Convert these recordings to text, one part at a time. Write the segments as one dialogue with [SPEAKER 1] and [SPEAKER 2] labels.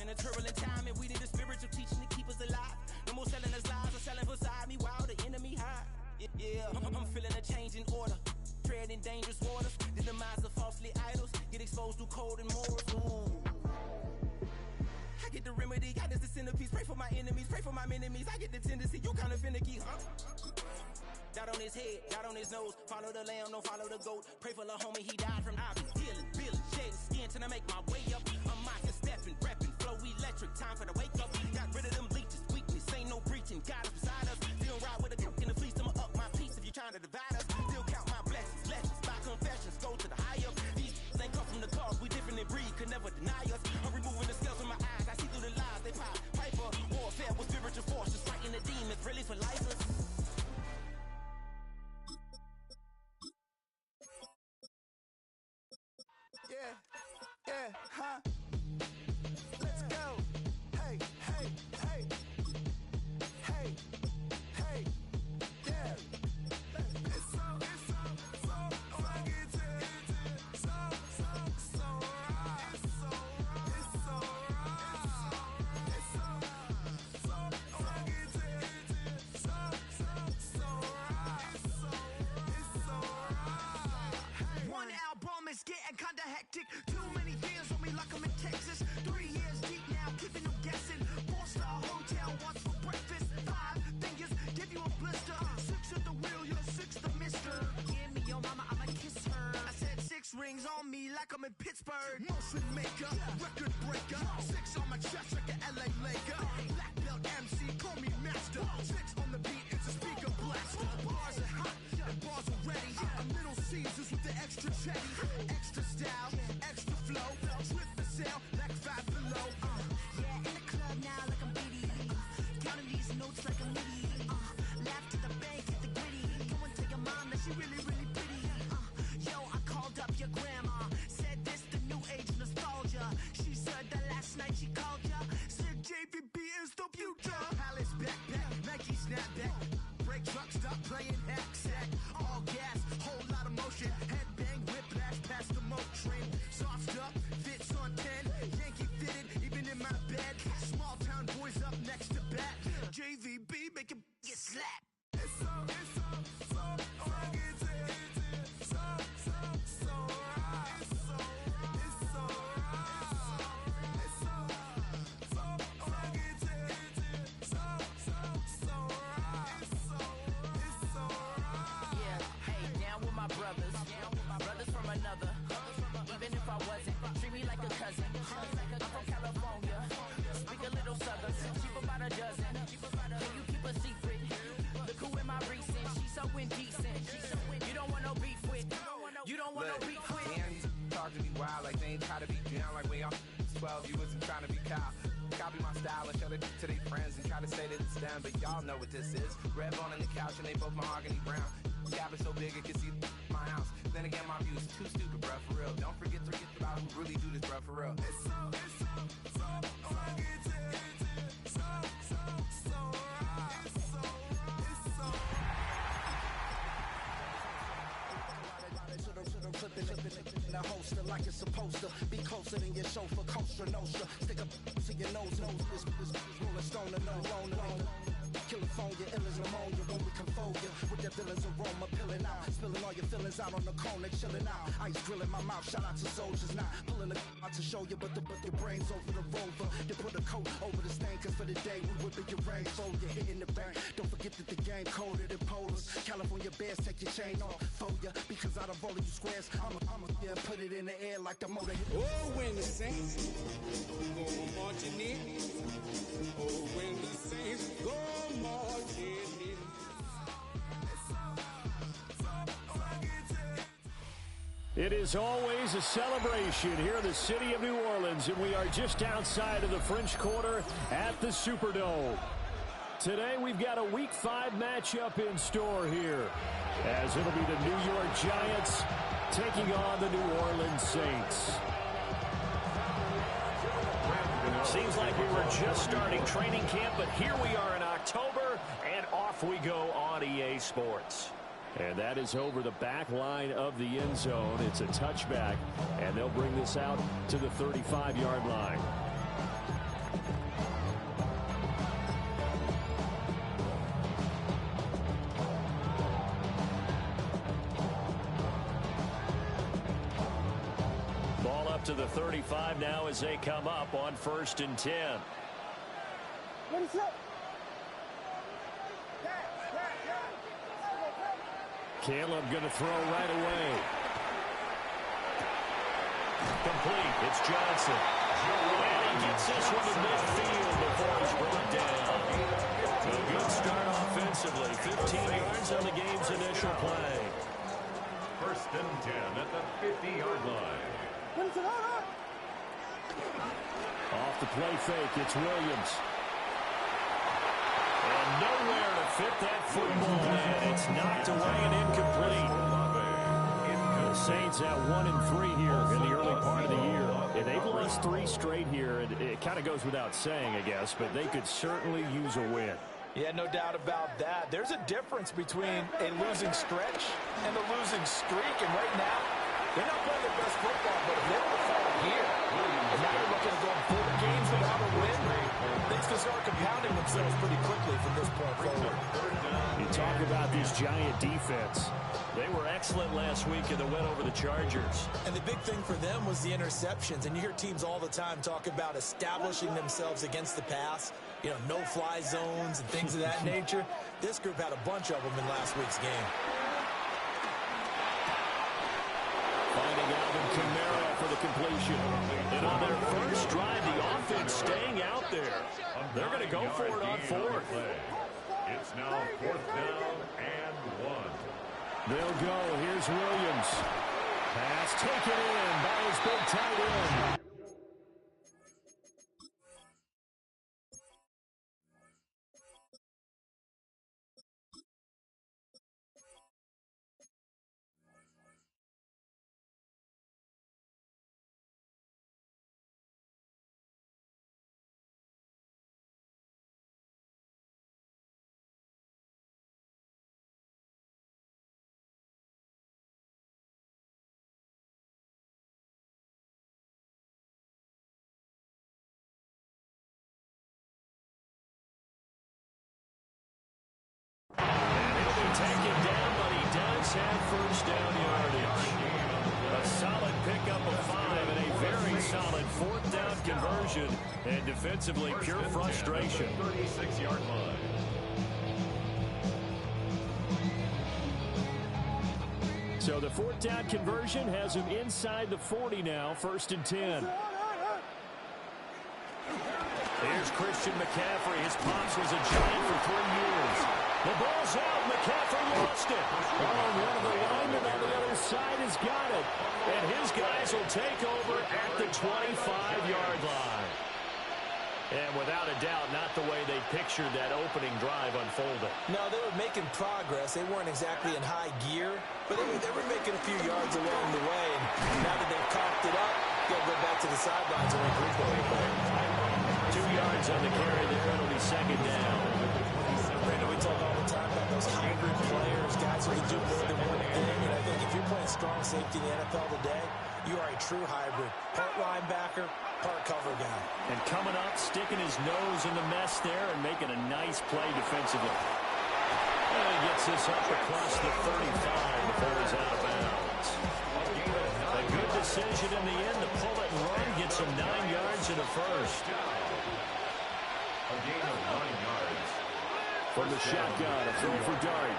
[SPEAKER 1] In a turbulent time, and we need a spiritual teaching to keep us alive. No more selling us lies or selling beside me while the enemy hide. Yeah, I'm feeling a change in order. Treading dangerous waters. The demise of falsely idols. Get exposed through cold and morals. Ooh. I get the remedy. God is the centerpiece. Pray for my enemies. Pray for my enemies. I get the tendency. You kind of finicky, huh? Dot on his head, dot on his nose. Follow the lamb, don't follow the goat. Pray for the homie, he died from ivy. Healing, building, shedding skin till I make my way up. I'm mocking, stepping, repping, flow electric. Time for the wake up. Got rid of them leeches, weakness, ain't no breaching. God is beside us. Still ride with a cook in the fleece. I'ma up my piece if you trying to divide us. Still count my blessings, lessons, by confessions. Go to the higher. These ain't come from the cause. We different in breed, could never deny us. I'm removing the scales from my eyes. I see through the lies they pop. Piper, warfare with spiritual forces. Fighting the demons, really for life.
[SPEAKER 2] Yeah, huh? Let's go. Hey, hey, hey. Hey, hey, yeah. It's so funky to so right. It's so right. It's so funky to so right. It's so right.
[SPEAKER 3] One album is getting kinda hectic. Too many years on me like I'm in Texas. 3 years deep now, keeping them guessing. 4-star hotel, what's for breakfast? 5 fingers, give you a blister. 6 at the wheel, you're 6 the mister. Give me your mama, I'ma kiss her. I said 6 rings on me like I'm in Pittsburgh. Motion maker, record breaker. 6 on my chest like an LA Laker. Black belt MC, call me master. 6 on the beat, it's a speaker blaster. Bars are hot, and bars are ready. A middle Caesars with the extra chetty. Extra style, extra flow. Trip the sail like 5 below. Yeah, in the club now like I'm BD. Counting these notes like a MIDI. Laugh to the bank, hit the gritty. Go and tell your mom that she really, really pretty. Yo, I called up your grandma. Said this the new age nostalgia. She said that last night she called ya. Said JVB is the future. Palace backpack, Nike snapback. Break truck, stop playing hack sack. All gas, whole lot of motion. Headbang, whiplash, past the moat train. Soft up, fits on 10. Yankee fitted, even in my bed. Small town boys up next to bat. JVB, make him get slapped.
[SPEAKER 2] It's so funky to so right. It's so right. It's so right. It's so funky to so right. It's so right.
[SPEAKER 1] Yeah, hey, down with my brothers. Brothers from another. Even if I wasn't, treat me like a cousin. I'm from California. Speak a little southern. Cheap about a dozen. Can you keep a secret? Look who in my recent. She's so indecent. You don't want no beef with. You don't want no beef with.
[SPEAKER 4] Damn, you talk to me wild like they ain't try to be down like when y'all 12. You wasn't trying to be Kyle. Copy my style and show it to their friends and try to say that it's them, but y'all know what this is. Red bone on the couch and they both mahogany brown. Gap is so big it can see my house. Then again, my views too stupid, bruh, for real. Don't forget about who really do this, bruh, for real.
[SPEAKER 2] It's so funky to so right. It's so
[SPEAKER 5] in a holster like it's supposed to be closer than your chauffeur, Costa Nostra. Stick up to your nose, this rolling stone and no. California, ill as pneumonia when we can fold you with that villain's aroma, pilling out, spilling all your feelings out on the corner, chilling out. Ice grilling my mouth, shout out to soldiers, not pulling the out to show you, but your brains over the rover. They put a coat over the stain, cause for the day we whipping your rain, so you're hitting the bank. Don't forget that the game colder than polars. California bears, take your chain off for ya, because out of all of you squares, I'ma yeah, put it in the air like the motor.
[SPEAKER 6] Oh, when the Saints go marching in. Oh, when the Saints go marching in.
[SPEAKER 7] It is always a celebration here in the city of New Orleans, and we are just outside of the French Quarter at the Superdome. Today we've got a Week 5 matchup in store here, as it'll be the New York Giants taking on the New Orleans Saints. Seems like we were just starting training camp, but here we are in October, and off we go on EA Sports. And that is over the back line of the end zone. It's a touchback, and they'll bring this out to the 35-yard line. out to the 35 now as they come up on 1st and 10. Caleb going to throw right away. Complete. It's Johnson. And he gets this one to midfield before he's brought down. A good start offensively. 15 yards on the game's initial play.
[SPEAKER 8] 1st and 10 at the 50-yard line.
[SPEAKER 7] Off the play fake, it's Williams. And nowhere to fit that football, and it's knocked away and incomplete. The Saints at 1-3 here in the early part of the year. And they've lost 3 straight here. It kind of goes without saying, I guess, but they could certainly use a win.
[SPEAKER 9] Yeah, no doubt about that. There's a difference between a losing stretch and a losing streak. And right now, they're not playing their best football, but if they were to fall here, and now they're looking to go 4 games without a win, things can start compounding themselves pretty quickly from this point forward.
[SPEAKER 7] You talk about this Giant defense. They were excellent last week in the win over the Chargers.
[SPEAKER 9] And the big thing for them was the interceptions. And you hear teams all the time talk about establishing themselves against the pass, you know, no-fly zones and things of that nature. This group had a bunch of them in last week's game.
[SPEAKER 7] Finding Alvin Kamara for the completion. And on their first drive, the offense staying out there. They're going to go for it on 4th.
[SPEAKER 8] It's now 4th down and 1.
[SPEAKER 7] They'll go. Here's Williams. Pass taken in by his big tight end. Taken down, but he does have 1st down yardage. A solid pickup of 5 and a very solid 4th down conversion. And defensively, pure frustration.
[SPEAKER 8] 36-yard line.
[SPEAKER 7] So the 4th down conversion has him inside the 40 now, 1st and 10. Here's Christian McCaffrey. His pops was a Giant for 3 years. The ball's out. McCaffrey lost it. Oh, one of the linemen on the other side has got it. And his guys will take over at the 25-yard line. And without a doubt, not the way they pictured that opening drive unfolding.
[SPEAKER 9] No, they were making progress. They weren't exactly in high gear, but they were making a few yards along the way. And now that they've cocked it up, they'll go back to the sidelines and regroup a little bit.
[SPEAKER 7] 2 yards on the carry there. It'll be 2nd down.
[SPEAKER 9] Brandon, we talk all the time about those hybrid players, guys who can do more than one thing. And I think if you're playing strong safety in the NFL today, you are a true hybrid. Part linebacker, part cover guy.
[SPEAKER 7] And coming up, sticking his nose in the mess there and making a nice play defensively. And he gets this up across the 35 before he's out of bounds. A good decision in the end to pull it and run, gets him 9 yards and a 1st.
[SPEAKER 8] A gain of 9 yards.
[SPEAKER 7] From the shotgun, a throw for Dart.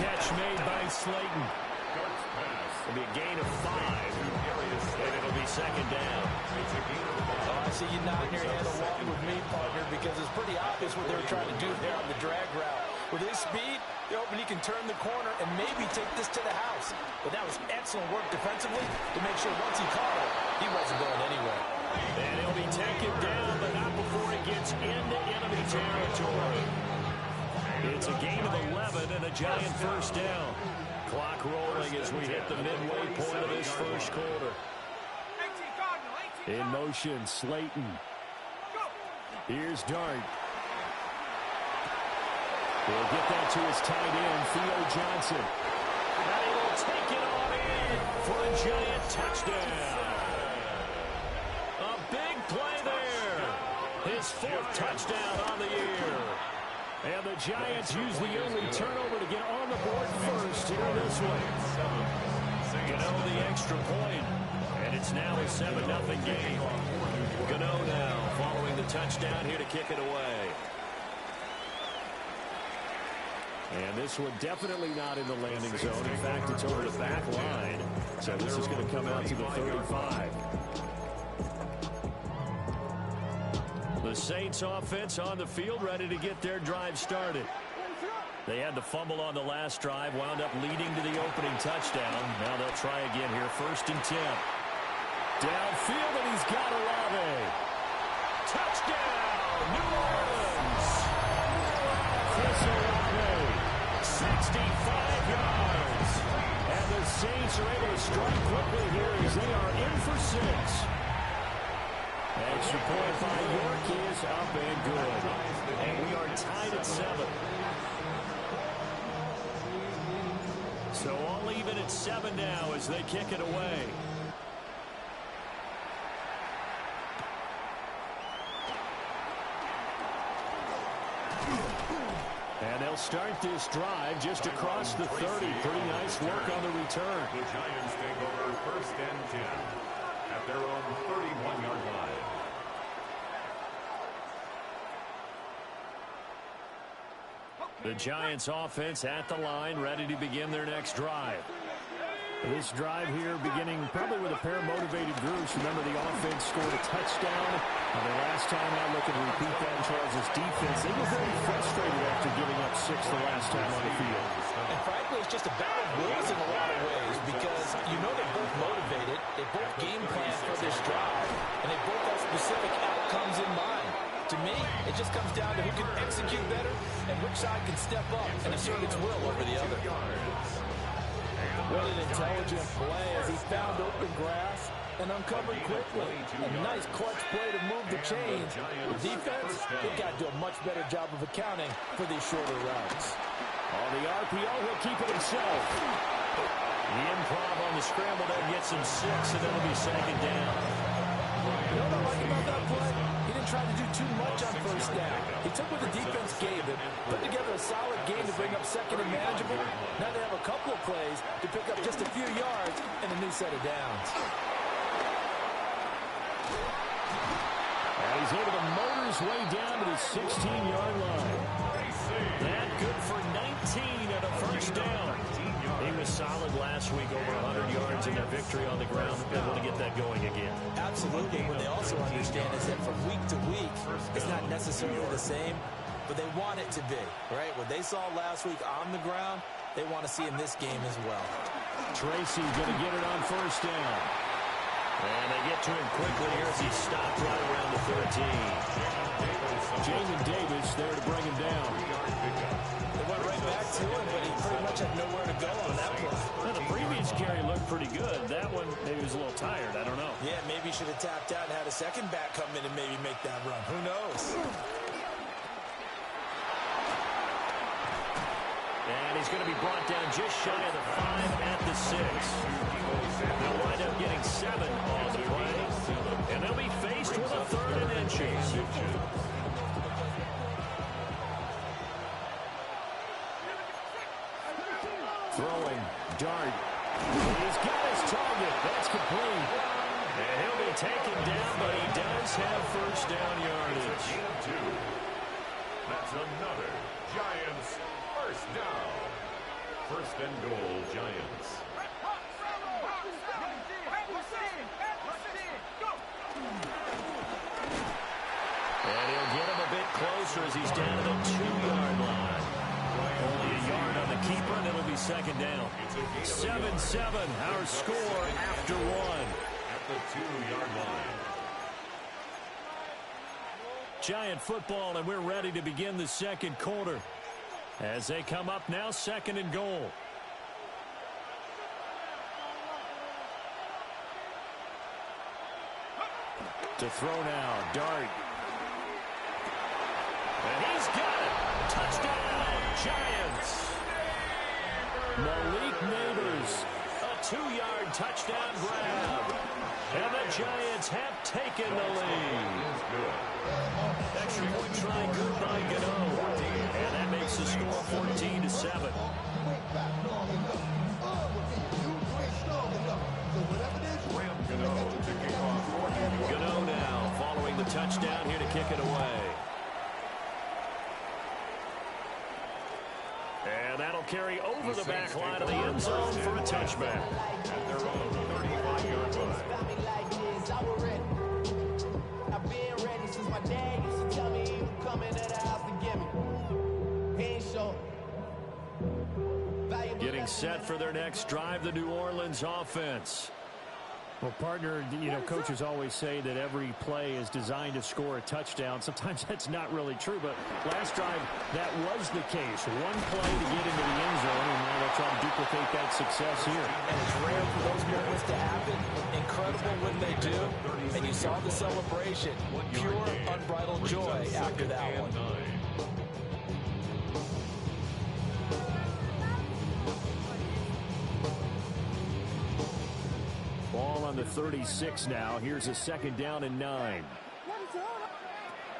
[SPEAKER 7] Catch made by Slayton.
[SPEAKER 8] Dart's pass.
[SPEAKER 7] It'll be a gain of 5. And it'll be 2nd down.
[SPEAKER 9] Oh, I see you nodding your head along with me, partner, because it's pretty obvious what they were trying to do there on the drag route. With his speed, they're hoping he can turn the corner and maybe take this to the house. But that was excellent work defensively to make sure once he caught it, he wasn't going anywhere.
[SPEAKER 7] And he'll be taken down, but not before he gets into enemy territory. It's a gain of 11 and a Giant 1st down. Clock rolling as we hit the midway point of this 1st quarter. In motion, Slayton. Here's Dart. He'll get that to his tight end, Theo Johnson. And he will take it on in for a Giant touchdown. A big play there. His 4th touchdown on the year. And the Giants use the early turnover to get on the board first here in this one. Get over the extra point. And It's now a 7-0 game. Gano now following the touchdown here to kick it away. And this one definitely not in the landing zone. In fact, it's over the back line. So this is going to come out to the 35. The Saints offense on the field, ready to get their drive started. They had the fumble on the last drive, wound up leading to the opening touchdown. Now they'll try again here, 1st and 10. Downfield, and he's got Olave. Touchdown, New Orleans. Chris Olave, 65 yards. And the Saints are able to strike quickly here as they are in for 6. Extra point by York is up and good. And we are tied at 7. So all even at 7 now as they kick it away. And they'll start this drive just across the 30. Pretty nice work on the return.
[SPEAKER 8] The Giants take over 1st and 10 at their own 31-yard line.
[SPEAKER 7] The Giants offense at the line, ready to begin their next drive. This drive here beginning probably with a pair of motivated groups. Remember, the offense scored a touchdown. The last time I look and repeat that in Charles' defense, they were very frustrated after giving up 6 the last time on the field.
[SPEAKER 9] And frankly, it's just a battle of wills in a lot of ways because you know they're both motivated. They both game plan for this drive, and they both have specific outcomes in mind. To me, it just comes down to who can execute better and which side can step up and assert its will over the other.
[SPEAKER 10] What an intelligent play as he found open grass and uncovered quickly. A nice clutch play to move the chains. The defense, they've got to do a much better job of accounting for these shorter routes.
[SPEAKER 7] On the RPO, he'll keep it himself. The improv on the scramble there gets him 6, and it'll be 2nd down.
[SPEAKER 10] You know what I like about that play? He didn't try to do too much on 1st down. He took what the defense gave him, put together a solid game to bring up 2nd and manageable. Now they have a couple of plays to pick up just a few yards and a new set of downs.
[SPEAKER 7] And he's able to motor his way down to the 16-yard line. That good for 19 and a 1st down. He was solid last week, over 100 yards in their victory on the ground. They want to get that going again.
[SPEAKER 10] Absolutely. What they also understand is that from week to week, it's not necessarily the same, but they want it to be, right? What they saw last week on the ground, they want to see in this game as well.
[SPEAKER 7] Tracy going to get it on 1st down. And they get to him quickly here as he stopped right around the 13. Jamin Davis there to bring him down.
[SPEAKER 10] They went right back to him, but he pretty much had nowhere to go on that one.
[SPEAKER 7] Well, the previous carry looked pretty good. That one, maybe he was a little tired. I don't know.
[SPEAKER 10] Yeah, maybe he should have tapped out and had a second back come in and maybe make that run. Who knows?
[SPEAKER 7] And he's going to be brought down just shy of the 5 at the 6. They'll wind up getting 7 on the play. And they'll be faced with a 3rd and inches. Throwing, dart. He's got his target. That's complete. And he'll be taken down, but he does have 1st down yardage.
[SPEAKER 8] That's another Giants 1st down. 1st and goal, Giants.
[SPEAKER 7] And he'll get him a bit closer as he's down to the 2-yard line. Only a yard on the keeper, and it'll be 2nd down. 7-7, our score after 1.
[SPEAKER 8] At the 2-yard line.
[SPEAKER 7] Giant football, and we're ready to begin the 2nd quarter. As they come up now, 2nd and goal. To throw now, Dart. And he's got it. Touchdown, Giants. Malik Neighbors, a 2-yard touchdown grab. And the Giants have taken the lead. Extra point try good by Gano. And that makes the score 14-7.
[SPEAKER 8] Graham Gano
[SPEAKER 7] touchdown here to kick it away. And that'll carry over the back line of the end zone for a touchback.
[SPEAKER 8] At their own 35-yard line.
[SPEAKER 3] I've been ready since my dad used to tell me he was coming to the house to get me. He ain't sure.
[SPEAKER 7] Getting set for their next drive, the New Orleans offense.
[SPEAKER 11] Well, partner, coaches always say that every play is designed to score a touchdown. Sometimes that's not really true, but last drive, that was the case. One play to get into the end zone, and now they'll try to duplicate that success here.
[SPEAKER 10] And it's rare for those moments to happen. Incredible when they do. And you saw the celebration. Pure, unbridled joy after that one.
[SPEAKER 7] Ball on the 36 now. Here's a 2nd down and 9.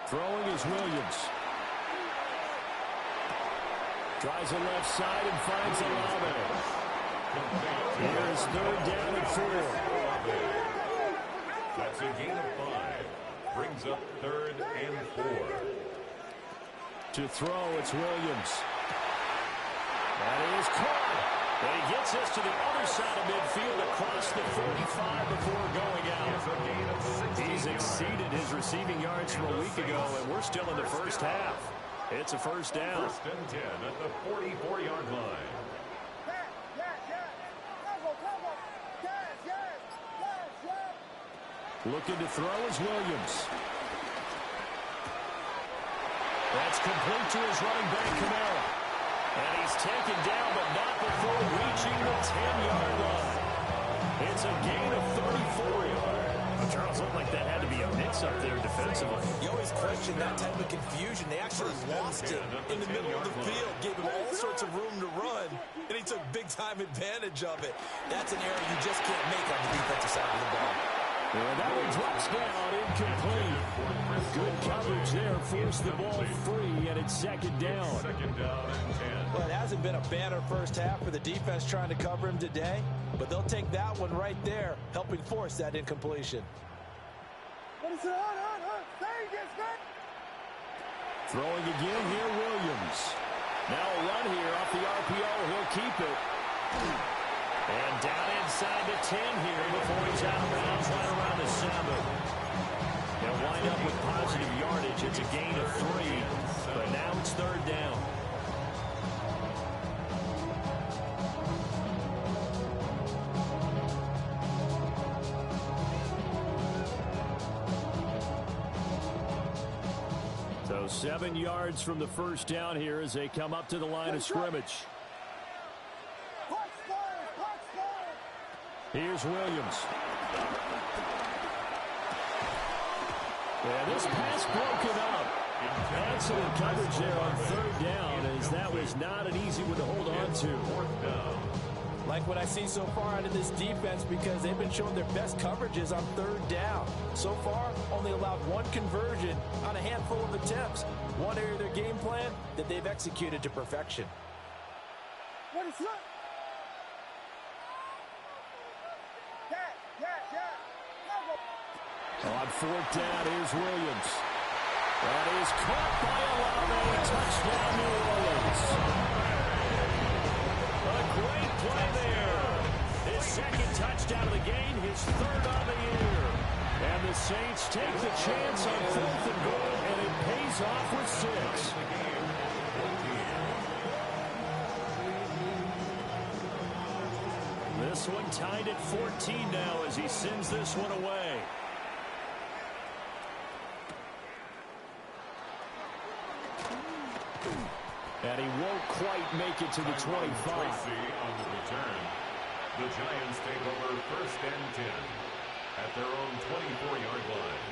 [SPEAKER 7] Throwing is Williams. Tries the left side and finds Olave. Here's 3rd down and 4.
[SPEAKER 8] That's a gain of 5. Brings up 3rd and 4.
[SPEAKER 7] To throw, it's Williams. That is caught. And he gets us to the other side of midfield across the 45 before going out. He's exceeded his receiving yards from a week ago, and we're still in the first half. It's a 1st down.
[SPEAKER 8] 1st and 10 at the 44-yard line.
[SPEAKER 7] Looking to throw is Williams. That's complete to his running back, Kamara. And he's taken down, but not before reaching the 10-yard line. It's a gain of 34 yards.
[SPEAKER 11] Charles, looked like that had to be a mix up there defensively.
[SPEAKER 10] You always question that type of confusion. They actually lost it in the middle of the field, gave him all sorts of room to run, and he took big-time advantage of it. That's an error you just can't make on the defensive side of the ball.
[SPEAKER 7] And that one drops down, incomplete. Good coverage there, forced the ball free, and it's 2nd down.
[SPEAKER 8] 2nd down and 10.
[SPEAKER 10] Well, it hasn't been a banner first half for the defense trying to cover him today, but they'll take that one right there, helping force that incompletion.
[SPEAKER 7] Throwing again here, Williams. Now a run here off the RPO. He'll keep it. And down inside the 10 here before he's out of bounds right around the 7. They'll wind up with positive yardage. It's a gain of 3, but now it's 3rd down. So 7 yards from the 1st down here as they come up to the line of scrimmage. Here's Williams. Yeah, this pass broken up. Excellent coverage there on 3rd down, as that was not an easy one to hold on to.
[SPEAKER 8] 4th down.
[SPEAKER 10] Like what I see so far out of this defense, because they've been showing their best coverages on 3rd down. So far, only allowed 1 conversion on a handful of attempts. One area of their game plan that they've executed to perfection.
[SPEAKER 7] On 4th down, here's Williams. That is caught by Olave. Touchdown, New Orleans. A great play there. His 2nd touchdown of the game, his 3rd on the year. And the Saints take the chance on 4th and goal, and it pays off with 6. This one tied at 14 now as he sends this one away. And he won't quite make it to the 25.
[SPEAKER 8] On the return. The Giants take over 1st and 10 at their own 24-yard line.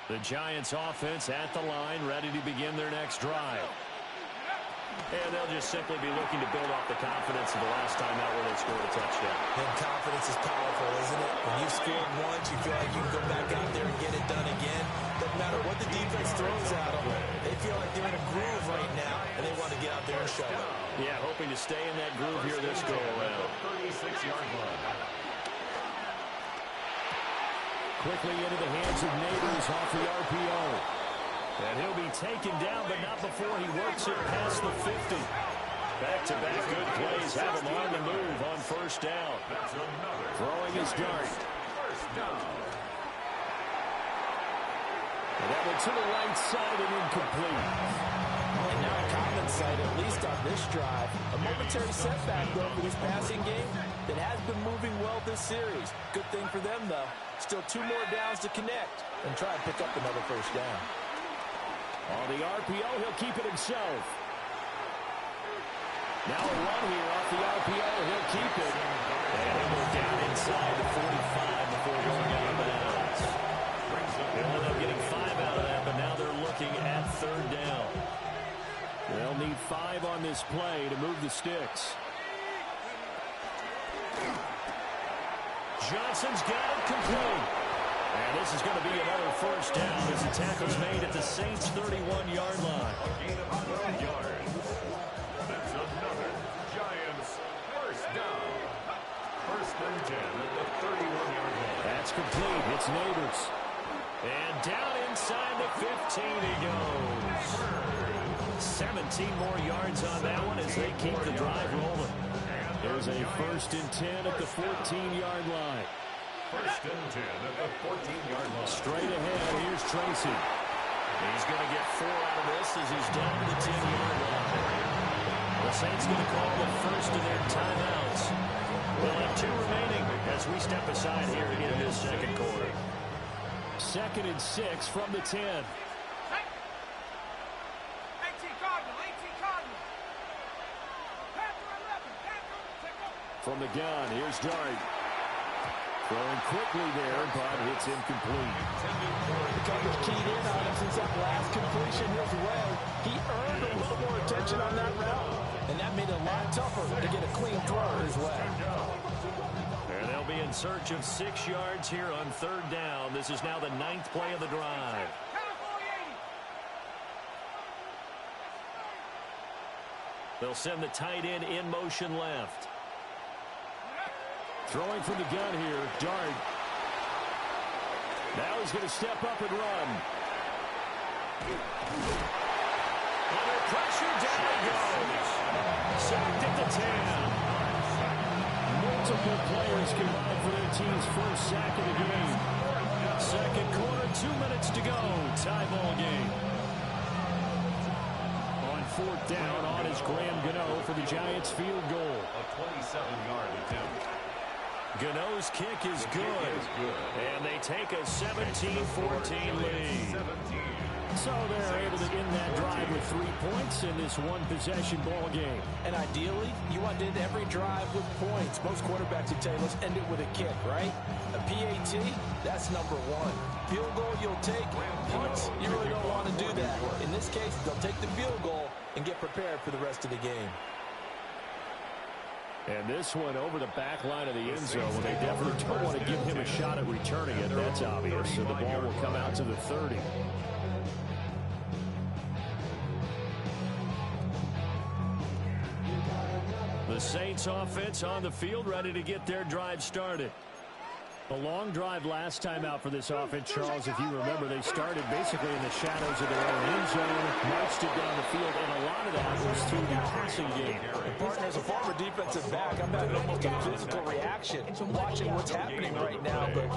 [SPEAKER 7] The Giants offense at the line, ready to begin their next drive. And they'll just simply be looking to build off the confidence of the last time out where they scored a touchdown.
[SPEAKER 10] And confidence is powerful, isn't it? When you've scored once, you feel like you can go back out there and get it done again. Doesn't matter what the defense throws at them. They feel like they're in a groove right now, and they want to get out there and show it.
[SPEAKER 7] Yeah, hoping to stay in that groove here this go-around.
[SPEAKER 8] 36-yard line.
[SPEAKER 7] Quickly into the hands of Neighbors off the RPO. And he'll be taken down, but not before he works it past the 50. Back-to-back good plays have him on the move on first down. Throwing his dart.
[SPEAKER 8] First down.
[SPEAKER 7] And that one to the right side and incomplete.
[SPEAKER 10] And now a common sight, at least on this drive. A momentary setback, though, for this passing game that has been moving well this series. Good thing for them, though. Still 2 more downs to connect and try and pick up another first down.
[SPEAKER 7] On the RPO, he'll keep it himself. Now a run here off the RPO. He'll keep it. And he'll go down inside the 45 before going out of bounds. They ended up getting 5 out of that, but now they're looking at third down. They'll need 5 on this play to move the sticks. Johnson's got it complete. And this is going to be another first down as the tackle's made at the Saints' 31-yard line.
[SPEAKER 8] A gain of 12 yards. That's another Giants first down. First and 10 at the 31-yard line.
[SPEAKER 7] That's complete. It's Neighbors. And down inside the 15 he goes. 17 more yards on that one as they keep the drive rolling. There's a first and 10 at the 14-yard line.
[SPEAKER 8] First and 10 at the 14-yard line.
[SPEAKER 7] Straight ahead, here's Tracy. He's going to get 4 out of this as he's down to the 10-yard line. The Saints going to call the first of their timeouts. They'll have 2 remaining as we step aside here in this second quarter. 2nd and 6 from the 10. From the gun, here's Dart. Throwing quickly there, but it's incomplete.
[SPEAKER 10] The coverage keyed in on him since that last completion his way. He earned a little more attention on that route, and that made it a lot tougher to get a clean throw his way.
[SPEAKER 7] And they'll be in search of 6 yards here on third down. This is now the 9th play of the drive. They'll send the tight end in motion left. Throwing from the gun here, Dart. Now he's going to step up and run. Under pressure, down he goes. Sacked at the 10. Multiple players combined for their team's first sack of the game. Second quarter, 2 minutes to go. Tie ball game. On fourth down, on is Graham Gano for the Giants field goal.
[SPEAKER 8] A 27-yard attempt.
[SPEAKER 7] Gano's kick is good. And they take a 17-14 lead. So they're able to end that drive with 3 points in this one-possession ball game.
[SPEAKER 10] And ideally, you want to end every drive with points. Most quarterbacks would tell you, let's end it with a kick, right? A PAT, that's number 1. Field goal you'll take. Punts, you really don't want to do that. In this case, they'll take the field goal and get prepared for the rest of the game.
[SPEAKER 7] And this one over the back line of the end zone. Well, they definitely don't want to give him a shot at returning it. That's obvious. So the ball will come out to the 30. The Saints offense on the field, ready to get their drive started. A long drive last time out for this offense, Charles. If you remember, they started basically in the shadows of their own end zone, marched it down the field, and a lot of that was through the passing game.
[SPEAKER 10] Partner, as a former defensive back, I'm having almost a physical reaction watching what's happening right now. But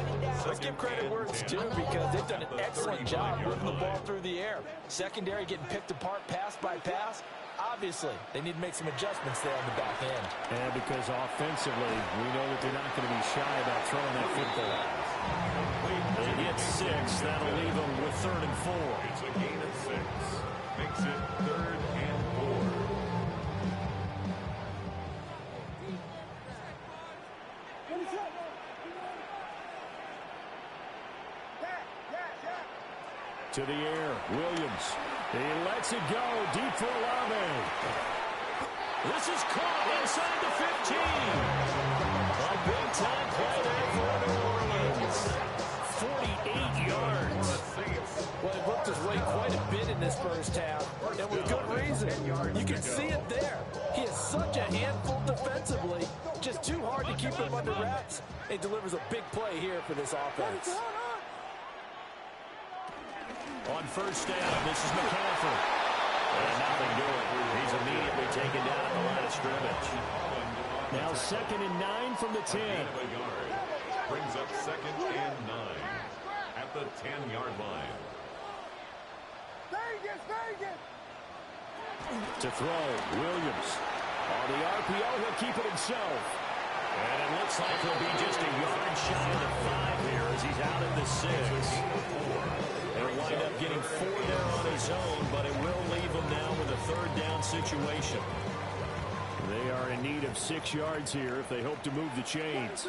[SPEAKER 10] let's give credit where it's due because they've done an excellent job moving the ball through the air. Secondary getting picked apart pass by pass. Obviously, they need to make some adjustments there on the back end.
[SPEAKER 7] And because offensively, we know that they're not going to be shy about throwing that football. They get 6. That'll leave them with 3rd and 4.
[SPEAKER 8] It's a gain of 6. Makes it 3rd and 4.
[SPEAKER 7] To the air, Williams. He lets it go deep for Olave. This is caught inside the 15. A big-time play there for New Orleans. 48 yards.
[SPEAKER 10] Well, he worked his way quite a bit in this first half, and with good reason. You can see it there. He is such a handful defensively, just too hard to keep him under wraps. He delivers a big play here for this offense.
[SPEAKER 7] On first down, this is McCaffrey. And nothing doing. He's immediately taken down at the line of scrimmage. Now 2nd and 9 from the 10.
[SPEAKER 8] Brings up 2nd and 9 at the 10-yard line.
[SPEAKER 7] To throw, Williams. On the RPO, he'll keep it himself. And it looks like he'll be just a yard shy of the 5 here as he's out at the 6. He'll wind up getting 4 there on his own, but it will leave him now with a 3rd down situation. They are in need of 6 yards here if they hope to move the chains.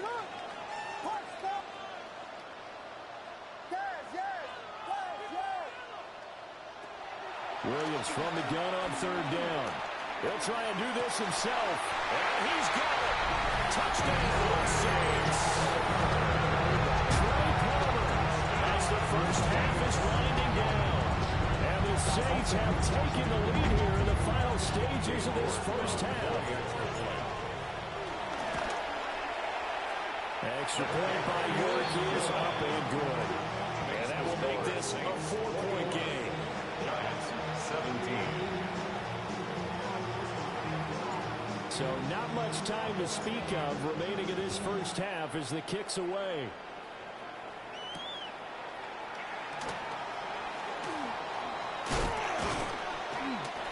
[SPEAKER 7] Williams from the gun on 3rd down. He'll try and do this himself. And he's got it. Touchdown, Saints. Trey Palmer as the first half is winding down. And the Saints have taken the lead here in the final stages of this first half. Extra point by York is up and good. And that will make this a 4-point game.
[SPEAKER 8] Giants 17.
[SPEAKER 7] So not much time to speak of remaining in this first half as the kick's away.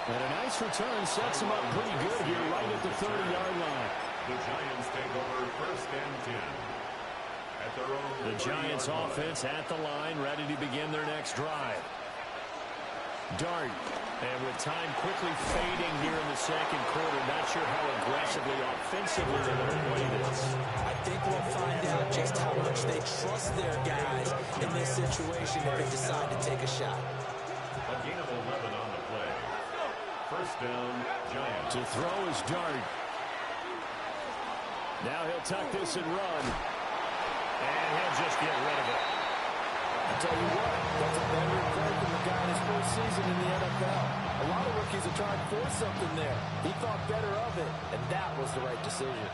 [SPEAKER 7] And a nice return sets him up pretty good here right at the 30-yard line.
[SPEAKER 8] The Giants take over 1st and 10. At their own
[SPEAKER 7] The Giants offense at the line, ready to begin their next drive. Dart. And with time quickly fading here in the 2nd quarter, not sure how aggressively, offensively they're going to play this.
[SPEAKER 10] I think we'll find out just how much they trust their guys in this situation if they decide to take a shot.
[SPEAKER 8] A gain of 11 on the play. 1st down, Giants.
[SPEAKER 7] To throw is Dart. Now he'll tuck this and run. And he'll just get rid of it.
[SPEAKER 10] I tell you what, that's a better play than the guy in his first season in the NFL. A lot of rookies are trying to force something there. He thought better of it, and that was the right decision.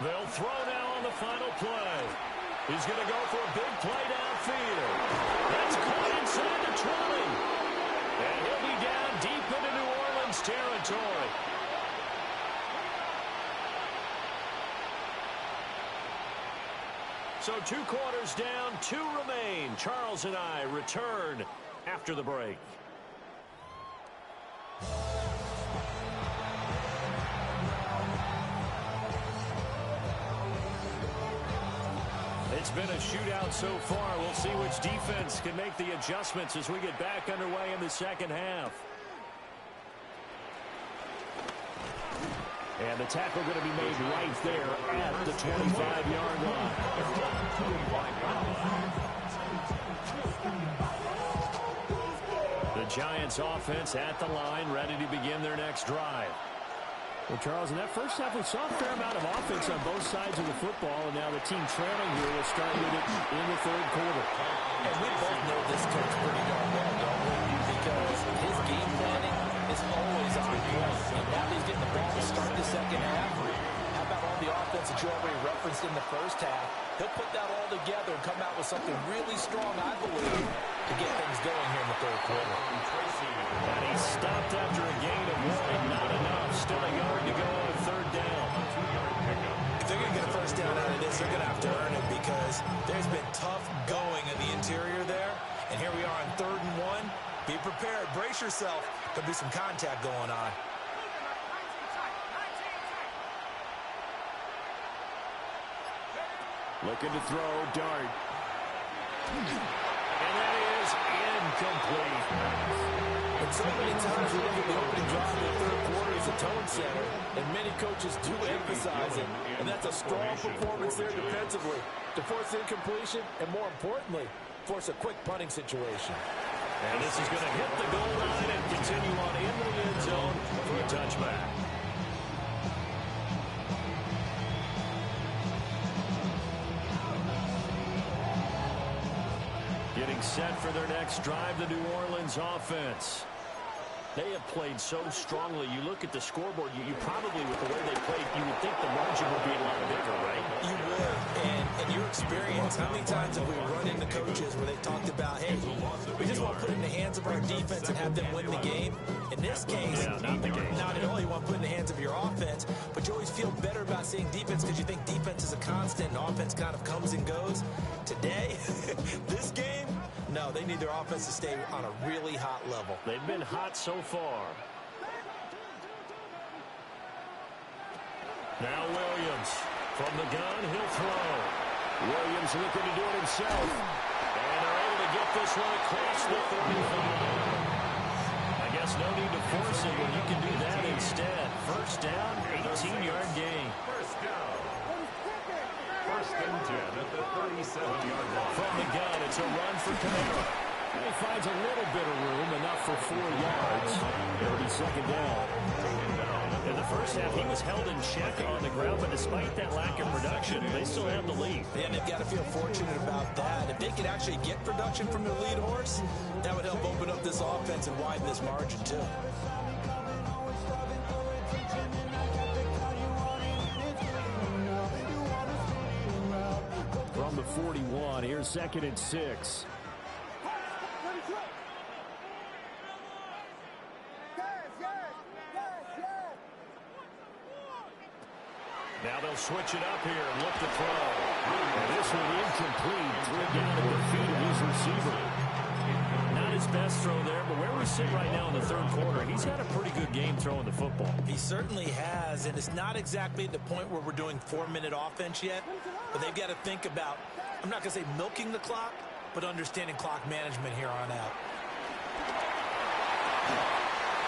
[SPEAKER 7] They'll throw now on the final play. He's going to go for a big play downfield. That's caught inside the 20. And he'll be down deep into New Orleans territory. So 2 quarters down, 2 remain. Charles and I return after the break. It's been a shootout so far. We'll see which defense can make the adjustments as we get back underway in the 2nd half. And the tackle going to be made right there at the 25-yard line. The Giants offense at the line, ready to begin their next drive. Well, Charles, in that first half, we saw a fair amount of offense on both sides of the football, and now the team trailing here will start with it in the 3rd quarter.
[SPEAKER 10] And we both know this coach pretty darn well, don't we? Because his game planning is always on point. And now he's getting the ball to start the 2nd half. How about all the offense that you already referenced in the first half? He'll put that all together and come out with something really strong, I believe, to get things going here in the 3rd quarter.
[SPEAKER 7] And he stopped after a gain of 1, not enough. Still a yard to go on 3rd down.
[SPEAKER 10] If they're going to get a first down out of this, they're going to have to earn it because there's been tough going in the interior there. And here we are on 3rd and 1. Be prepared. Brace yourself. There'll be some contact going on.
[SPEAKER 7] Looking to throw, Dart. And that is incomplete.
[SPEAKER 10] And so many times we look at the opening drive in the 3rd quarter as a tone setter, and many coaches do emphasize it. And that's a strong performance there defensively to force incompletion and, more importantly, force a quick punting situation.
[SPEAKER 7] And this is going to hit the goal line and continue on into the end zone for a touchback. set for their next drive, the New Orleans offense.
[SPEAKER 11] They have played so strongly. You look at the scoreboard, you probably, with the way they played, you would think the margin would be a lot bigger, right?
[SPEAKER 10] You would. And in your experience, how many times have we run into coaches where they talked about, hey, we just want to put it in the hands of our defense and have them win the game? In this case,
[SPEAKER 11] not the case.
[SPEAKER 10] Not at all. You want to put it in the hands of your offense, but you always feel better about seeing defense because you think defense is a constant and offense kind of comes and goes. Today, this game, no, they need their offense to stay on a really hot level.
[SPEAKER 11] They've been hot so far.
[SPEAKER 7] Now Williams from the gun, he'll throw. Williams looking to do it himself. And they're able to get this one across the 35. I guess no need to force it when you can do that instead. First down, 18-yard gain.
[SPEAKER 8] First down. First and 10 at the 37-yard line.
[SPEAKER 7] From the gun, it's a run for Kamara. And he finds a little bit of room, enough for 4 yards. It'll be second down.
[SPEAKER 11] In the first half, he was held in check on the ground, but despite that lack of production, they still have the lead.
[SPEAKER 10] And they've got to feel fortunate about that. If they could actually get production from their lead horse, that would help open up this offense and widen this margin, too.
[SPEAKER 7] From the 41, here's second and 6. Now they'll switch it up here and look to throw. And this one incomplete. Threw down at the feet of his receiver. Not his best throw there, but where we sit right now in the third quarter, he's had a pretty good game throwing the football.
[SPEAKER 10] He certainly has, and it's not exactly at the point where we're doing 4-minute offense yet, but they've got to think about, I'm not going to say milking the clock, but understanding clock management here on out.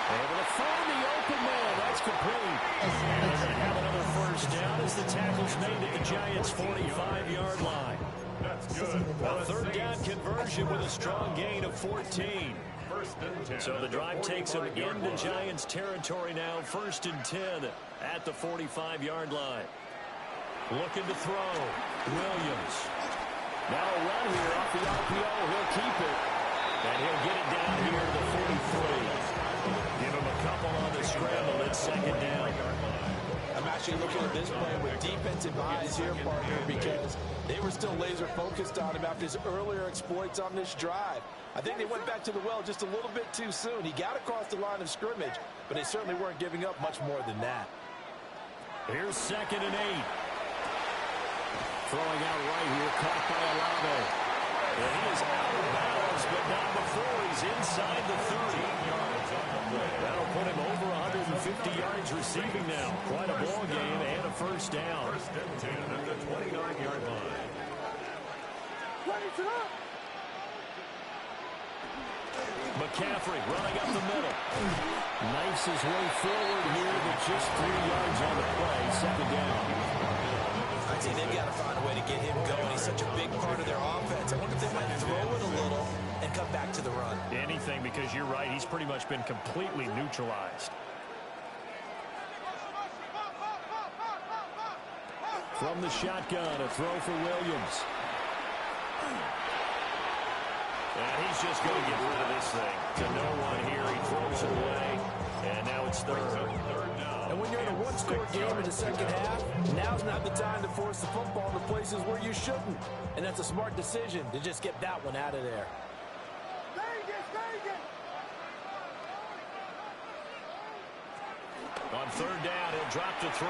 [SPEAKER 7] Able to find the open man. That's complete. And they're going to have another first down as the tackle's made at the Giants' 45-yard line.
[SPEAKER 8] That's good.
[SPEAKER 7] A third down conversion with a strong gain of 14.
[SPEAKER 8] First and 10.
[SPEAKER 7] So the drive takes them into Giants territory now. First and 10 at the 45-yard line. Looking to throw. Williams. Now a run here off the RPO. He'll keep it. And he'll get it down here to the 43. Give him a couple on the scramble. It's second down.
[SPEAKER 10] I'm actually looking at this play with defensive eyes here, partner, because they were still laser focused on him after his earlier exploits on this drive. I think they went back to the well just a little bit too soon. He got across the line of scrimmage, but they certainly weren't giving up much more than that.
[SPEAKER 7] Here's second and 8. Throwing out right here, caught by Olave. And he is out of bounds, but not before he's inside the 30. That'll put him over 150 yards receiving now. Quite a ball game and a first down.
[SPEAKER 8] First and 10 at the 29-yard line.
[SPEAKER 7] McCaffrey running up the middle. Knifes his way forward here with just 3 yards on the play. Second down.
[SPEAKER 10] I'd say they've got to find a way to get him going. He's such a big part of their offense. I wonder if they might throw it a little and come back to the run.
[SPEAKER 11] Anything, because you're right, he's pretty much been completely neutralized.
[SPEAKER 7] From the shotgun, a throw for Williams. And he's just going to get rid of this thing. To no one here, he throws it away. And now it's third.
[SPEAKER 10] And when you're in a one-score game in the second half, now's not the time to force the football to places where you shouldn't. And that's a smart decision to just get that one out of there.
[SPEAKER 7] On third down, he'll drop to throw.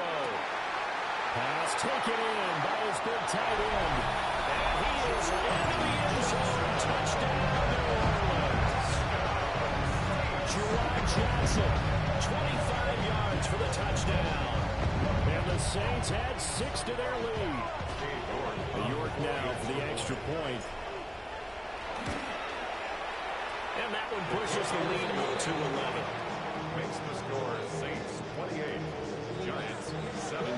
[SPEAKER 7] Pass taken in by his big tight end. And he is into the end zone. Touchdown, New Orleans. Juwan Johnson, 25 yards for the touchdown. And the Saints add 6 to their lead. York now for the extra point. And that one pushes the lead up to 11.
[SPEAKER 8] Makes the score Saints 28, Giants 17.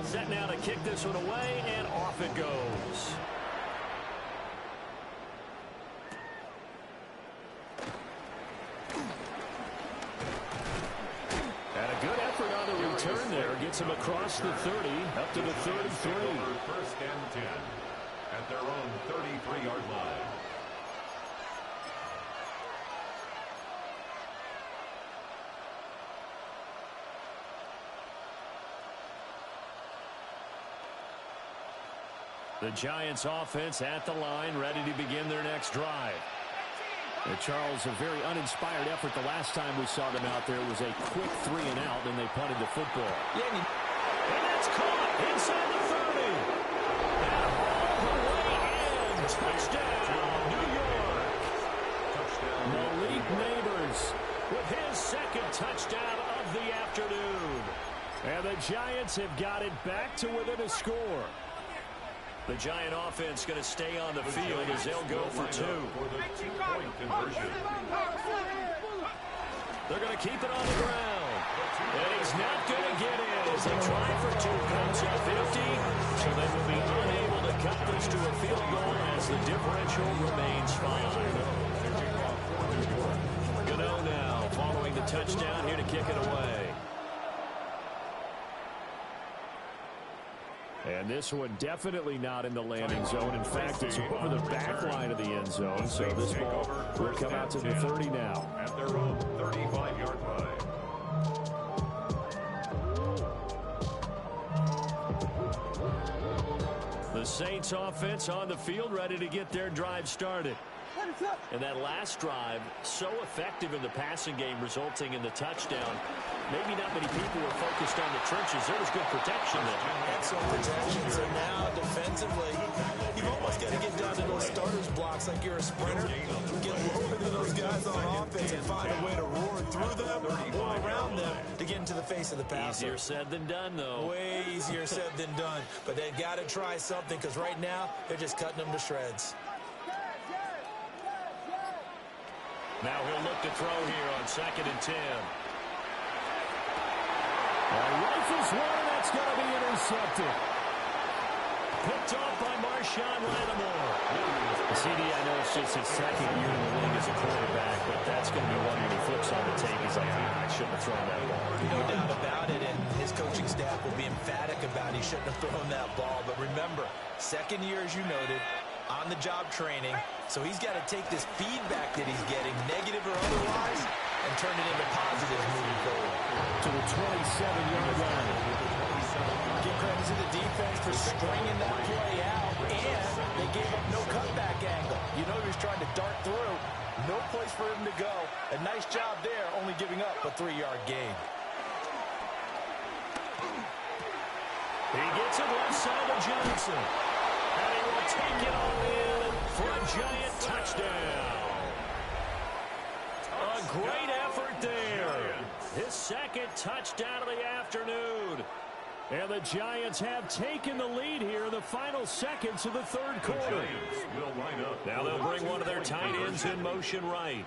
[SPEAKER 7] Set now to kick this one away, and off it goes. return there. Gets him across the 30, up to the 33.
[SPEAKER 8] First and 10 at their own 33-yard line.
[SPEAKER 7] The Giants offense at the line, ready to begin their next drive. Charles, a very uninspired effort the last time we saw them out there. It was a quick 3 and out, and they punted the football.
[SPEAKER 10] Yeah,
[SPEAKER 7] and that's caught inside the 30. And all the way in. Touchdown, New York. Malik Neighbors with his second touchdown of the afternoon. And the Giants have got it back to within a score. The Giant offense going to stay on the field as they'll go for 2. They're going to keep it on the ground. And he's not going to get in as they try for 2. Comes up empty. So they will be unable to cut this to a field goal as the differential remains 5. Gano now following the touchdown here to kick it away. And this one definitely not in the landing zone. In fact, it's over the back line of the end zone. So this ball will come out to the 30 now.
[SPEAKER 8] At their own 35-yard line.
[SPEAKER 7] The Saints offense on the field, ready to get their drive started. And that last drive, so effective in the passing game, resulting in the touchdown. Maybe not many people were focused on the trenches. There was good protection there.
[SPEAKER 10] Excellent protection. So now, defensively, you've almost got to get down to those starters blocks like you're a sprinter. Get lower than those guys on offense and find a way to roar through them or around them to get into the face of the passer.
[SPEAKER 7] Easier said than done, though.
[SPEAKER 10] Way easier said than done. But they've got to try something because right now, they're just cutting them to shreds.
[SPEAKER 7] Now he'll look to throw here on 2nd and 10. Rifles one, and that's going to be intercepted. Picked off by Marshawn Lattimore. The CD, I know it's just his second year in the league as a quarterback, but that's going to be one when he flips on the tape. He's like, I shouldn't have thrown that ball.
[SPEAKER 10] No doubt about it, and his coaching staff will be emphatic about he shouldn't have thrown that ball. But remember, second year, as you noted, on-the-job training, so he's got to take this feedback that he's getting, negative or otherwise, and turn it into positives moving forward.
[SPEAKER 7] To the 27-yard line.
[SPEAKER 10] Give credit to the defense for stringing that play out, and they gave up no cutback angle. You know he was trying to dart through. No place for him to go. A nice job there, only giving up a 3-yard gain.
[SPEAKER 7] He gets it left side of Johnson. And he will take it all in for a Giant touchdown. A great effort there. His second touchdown of the afternoon. And the Giants have taken the lead here in the final seconds of the third quarter. Now they'll bring one of their tight ends in motion right.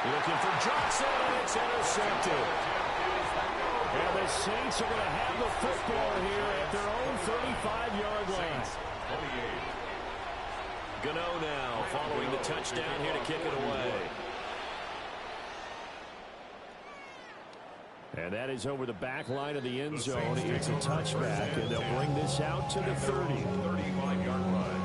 [SPEAKER 7] Looking for Johnson, and it's intercepted. And the Saints are going to have the football here at their own 35-yard line. Gano now following the touchdown here to kick it away. And that is over the back line of the end zone. It's a touchback, and they'll bring this out to the 30.
[SPEAKER 8] 35-yard line.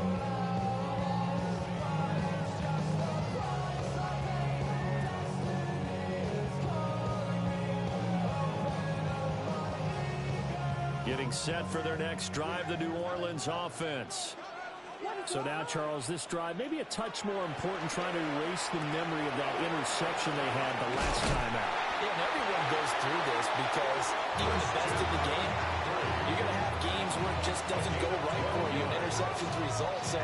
[SPEAKER 7] Getting set for their next drive, the New Orleans offense. So now, Charles, this drive maybe a touch more important, trying to erase the memory of that interception they had the last time out.
[SPEAKER 10] Yeah, and everyone goes through this because even the best in the game, you're going to have games where it just doesn't go right for you, and interceptions result. So,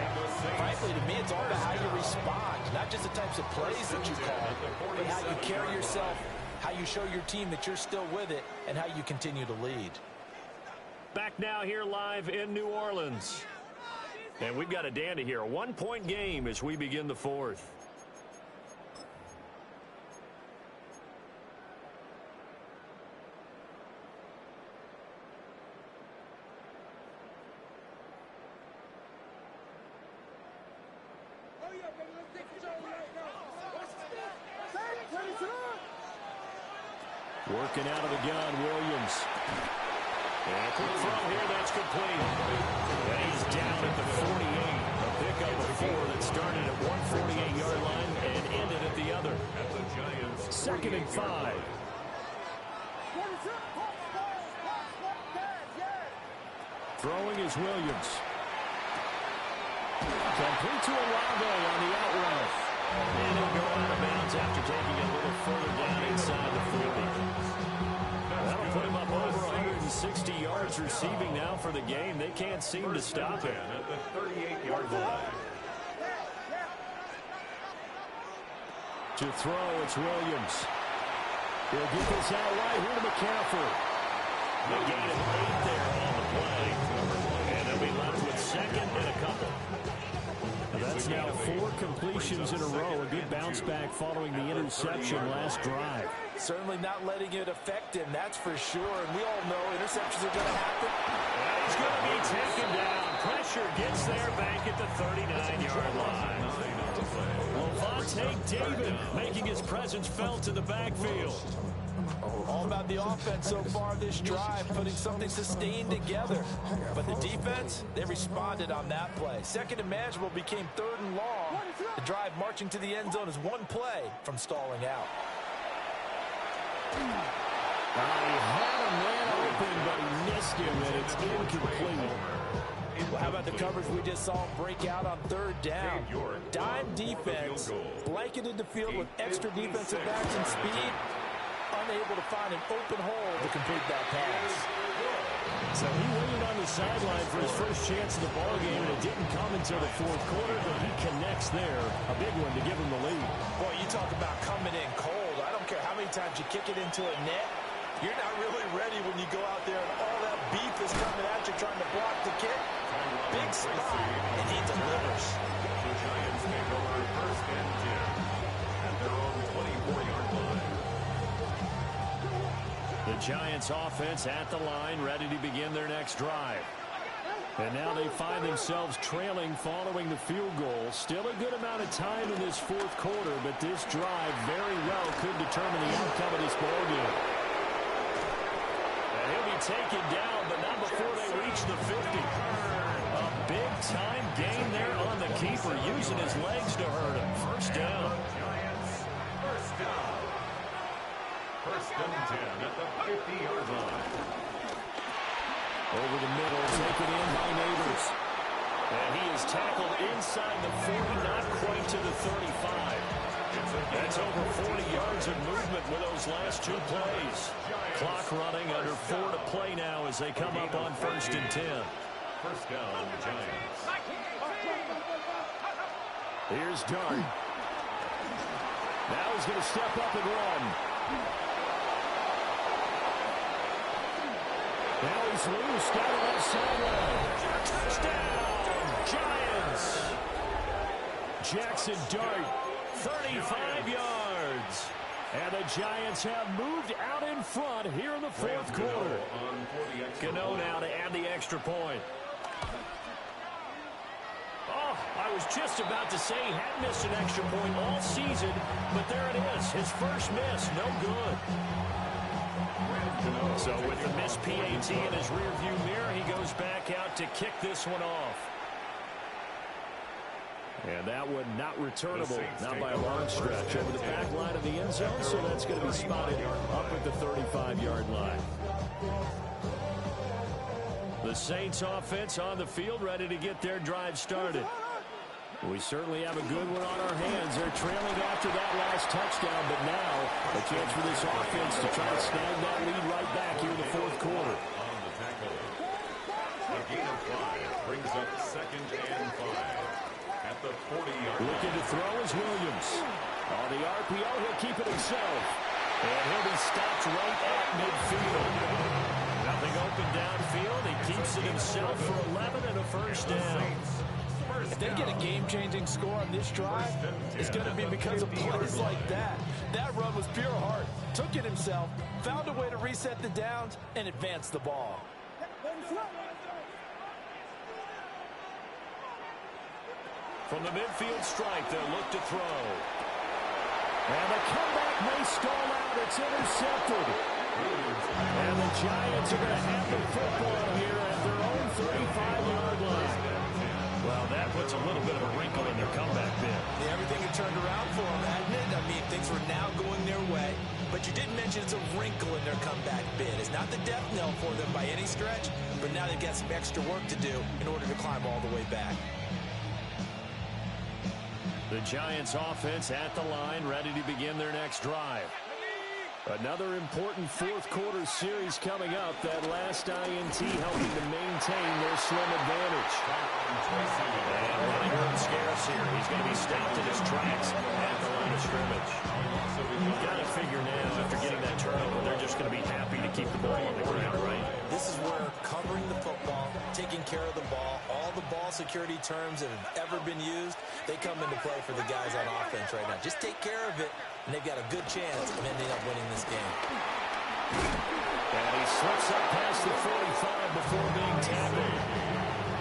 [SPEAKER 10] frankly, to me, it's all about how you respond, not just the types of plays that you call, but how you carry yourself, how you show your team that you're still with it, and how you continue to lead.
[SPEAKER 7] Back now here live in New Orleans. And we've got a dandy here. A one-point game as we begin the fourth. Working out of the gun, Williams. And a quick throw here, that's complete. And he's down at the 48. A pickup of 4 that started at 148-yard line and ended at the other.
[SPEAKER 8] At the Giants.
[SPEAKER 7] 2nd and 5. Throwing is Williams. Complete to Olave on the out route. And he'll go out of bounds after taking it a little further down inside the 40. That'll put him up over 160 yards receiving now for the game. They can't seem to stop it.
[SPEAKER 8] At the 38-yard line.
[SPEAKER 7] To throw, it's Williams. He'll get this out right here to McCaffrey. They gain him 8 there on the play. And they'll be left with 2nd and a couple. That's now 4 completions in a row. A good bounce back following the interception last drive.
[SPEAKER 10] Certainly not letting it affect him, that's for sure. And we all know interceptions are going to happen.
[SPEAKER 7] And he's going to be taken down. Pressure gets there back at the 39-yard line. Levante David making his presence felt in the backfield.
[SPEAKER 10] All about the offense so far this drive, putting something sustained together. But the defense, they responded on that play. 2nd and manageable became 3rd and long. The drive marching to the end zone is 1 play from stalling out.
[SPEAKER 7] He had a man open, but he missed him, and it's incomplete.
[SPEAKER 10] Well, how about the coverage we just saw break out on 3rd down? Dime defense, blanketed the field with extra defensive backs and speed, unable to find an open hole to complete that pass.
[SPEAKER 7] So he waited on the sideline for his first chance of the ball game, and it didn't come until the 4th quarter, but he connects there. A big one to give him the lead.
[SPEAKER 10] Boy, you talk about coming in cold. I don't care how many times you kick it into a net. You're not really ready when you go out there and all that beef is coming at you trying to block the kick. Big spot, and he delivers.
[SPEAKER 8] The Giants take over 1st and 10 at their own 24-yard line.
[SPEAKER 7] The Giants offense at the line, ready to begin their next drive. And now they find themselves trailing following the field goal. Still a good amount of time in this 4th quarter, but this drive very well could determine the outcome of this ball game. And he'll be taken down, but not before they reach the 50. A big-time gain there on the keeper, using his legs to hurt him. 1st down.
[SPEAKER 8] Giants, 1st down. 1st and 10 at the 50-yard line.
[SPEAKER 7] Over the middle, taken in by Neighbors. And he is tackled inside the 40, not quite to the 35. That's over 40 yards of movement with those last 2 plays. Clock running, under 4 to play now as they come up on 1st and 10.
[SPEAKER 8] 1st down, Giants.
[SPEAKER 7] Here's Dart. Now he's going to step up and run. Now he's loose down the left sideline. Touchdown, Giants. Jackson Dart, 35 yards. And the Giants have moved out in front here in the 4th quarter. Gano now to add the extra point. Oh, I was just about to say he had missed an extra point all season, but there it is. His first miss, no good. So with the missed PAT in his rearview mirror, he goes back out to kick this one off. And that one not returnable, not by a long stretch, over the back line of the end zone, so that's going to be spotted up at the 35-yard line. The Saints offense on the field, ready to get their drive started. We certainly have a good one on our hands. They're trailing after that last touchdown, but now a chance for this offense to try to snag that lead right back here in the 4th quarter.
[SPEAKER 8] On the tackle. A gain of 5 brings up 2nd and 5 at the 40-yard line.
[SPEAKER 7] Looking to throw is Williams. On the RPO, he'll keep it himself. And he'll be stopped right at midfield. Nothing open downfield. He keeps it himself for 11 and a 1st down.
[SPEAKER 10] If they get a game-changing score on this drive, it's going to be because of plays like that. That run was pure heart. Took it himself, found a way to reset the downs, and advance the ball.
[SPEAKER 7] From the midfield strike, they'll look to throw. And the comeback may stall out. It's intercepted. And the Giants are going to have the football here at their own 35-yard line. Well, that puts a little bit of a wrinkle in their comeback bid.
[SPEAKER 10] Yeah, everything had turned around for them, hadn't it? I mean, things were now going their way. But you did mention it's a wrinkle in their comeback bid. It's not the death knell for them by any stretch, but now they've got some extra work to do in order to climb all the way back.
[SPEAKER 7] The Giants offense at the line, ready to begin their next drive. Another important fourth-quarter series coming up. That last INT helping to maintain their slim advantage. And running room scarce here. He's going to be stopped in his tracks at the line of scrimmage. You've got to figure now, after getting that turnover, they're just going to be happy to keep the ball on the ground, right?
[SPEAKER 10] This is where covering the football, taking care of the ball, all the ball security terms that have ever been used, they come into play for the guys on offense right now. Just take care of it, and they've got a good chance of ending up winning this game.
[SPEAKER 7] And he slips up past the 45 before being tackled.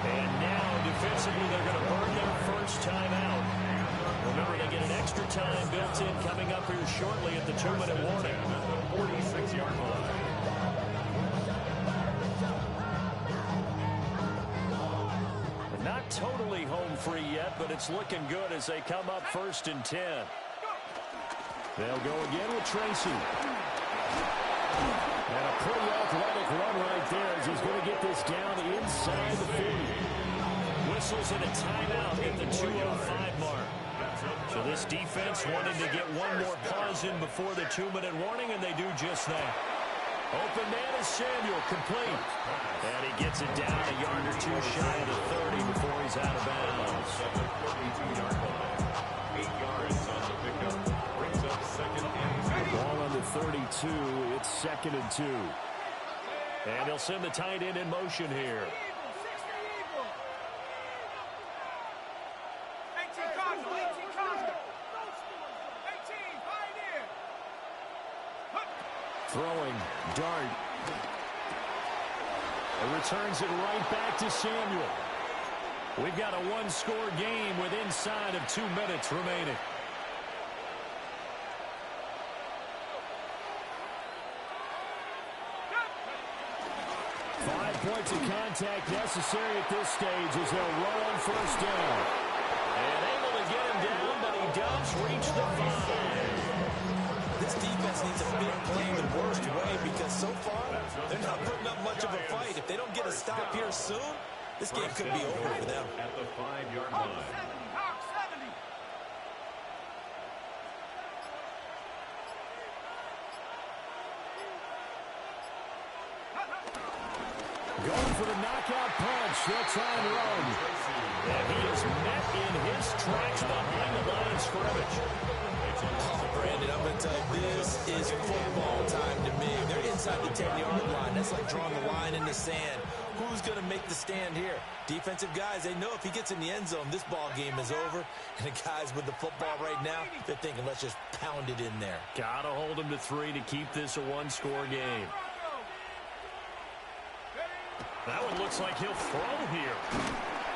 [SPEAKER 7] And now, defensively, they're going to burn their first time out. Remember, they get an extra time built in coming up here shortly at the 2-minute warning.
[SPEAKER 8] 46-yard line.
[SPEAKER 7] Not totally home free yet, but it's looking good as they come up 1st and 10. They'll go again with Tracy. And a pretty athletic run right there as he's going to get this down inside the 40. Whistles in a timeout at the 2:05 mark. So this defense wanted to get one more pause in before the 2-minute warning, and they do just that. Open man is Samuel, complete. And he gets it down a yard or two shy of the 30 before he's out of bounds.
[SPEAKER 8] 42-yard line. 8 yards on the pickup. Brings up 2nd and 2.
[SPEAKER 7] Ball on the 32. It's 2nd and 2. And he'll send the tight end in motion here. Throwing, dart. It returns it right back to Samuel. We've got a one-score game with inside of 2 minutes remaining. Five points of contact necessary at this stage as they'll roll on first down. And able to get him down, but he does reach the 5.
[SPEAKER 10] This defense needs to be playing the worst way because so far they're not putting up much of a fight. If they don't get a stop here soon, this game could be over for them.
[SPEAKER 8] At the 5-yard line.
[SPEAKER 7] Going for the knockout punch. They'll try and run. And he is met in his tracks behind the line of scrimmage.
[SPEAKER 10] Oh, Brandon, I'm going to tell you, this is football time to me. They're inside the 10-yard line. That's like drawing the line in the sand. Who's going to make the stand here? Defensive guys, they know if he gets in the end zone, this ball game is over. And the guys with the football right now, they're thinking, let's just pound it in there.
[SPEAKER 7] Got to hold him to 3 to keep this a one-score game. That one looks like he'll throw here.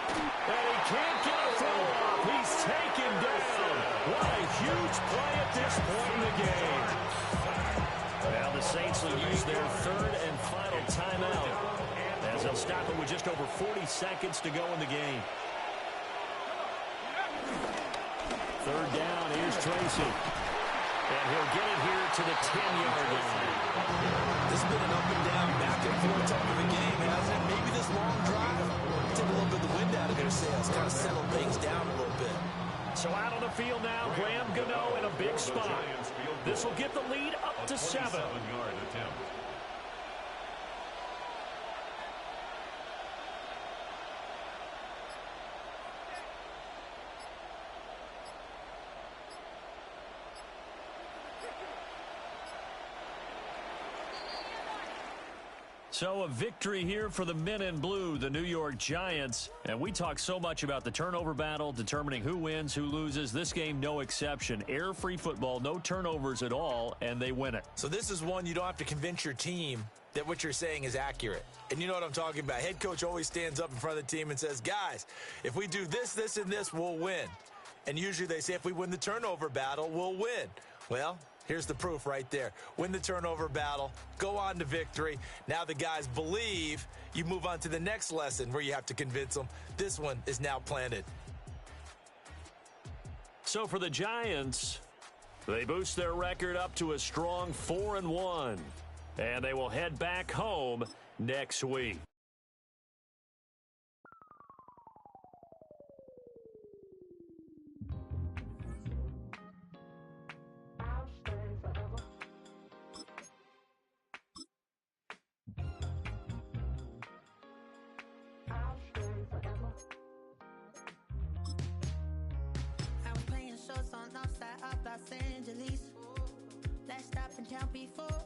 [SPEAKER 7] And he can't get a throw off. He's taken down. What a huge play at this point in the game. Now the Saints will use their 3rd and final timeout as they'll stop it with just over 40 seconds to go in the game. 3rd down, here's Tracy. And he'll get it here to the 10-yard line.
[SPEAKER 10] This has been an up and down, back and forth type of a game, hasn't it? Maybe this long drive take a little bit of the wind out of their sails, kind of settle things down a little bit.
[SPEAKER 7] So out on the field now, Graham Gano in a big spot. This will get the lead up to 7.
[SPEAKER 8] 27-yard attempt.
[SPEAKER 7] So a victory here for the men in blue, the New York Giants. And we talk so much about the turnover battle, determining who wins, who loses. This game, no exception. Air-free football, no turnovers at all, and they win it.
[SPEAKER 10] So this is one you don't have to convince your team that what you're saying is accurate. And you know what I'm talking about. Head coach always stands up in front of the team and says, guys, if we do this, this, and this, we'll win. And usually they say if we win the turnover battle, we'll win.
[SPEAKER 9] Well, here's the proof right there. Win the turnover battle, go on to victory. Now the guys believe. You move on to the next lesson where you have to convince them. This one is now planted.
[SPEAKER 7] So for the Giants, they boost their record up to a strong 4-1. And they will head back home next week.
[SPEAKER 12] Los Angeles. Last stop in town before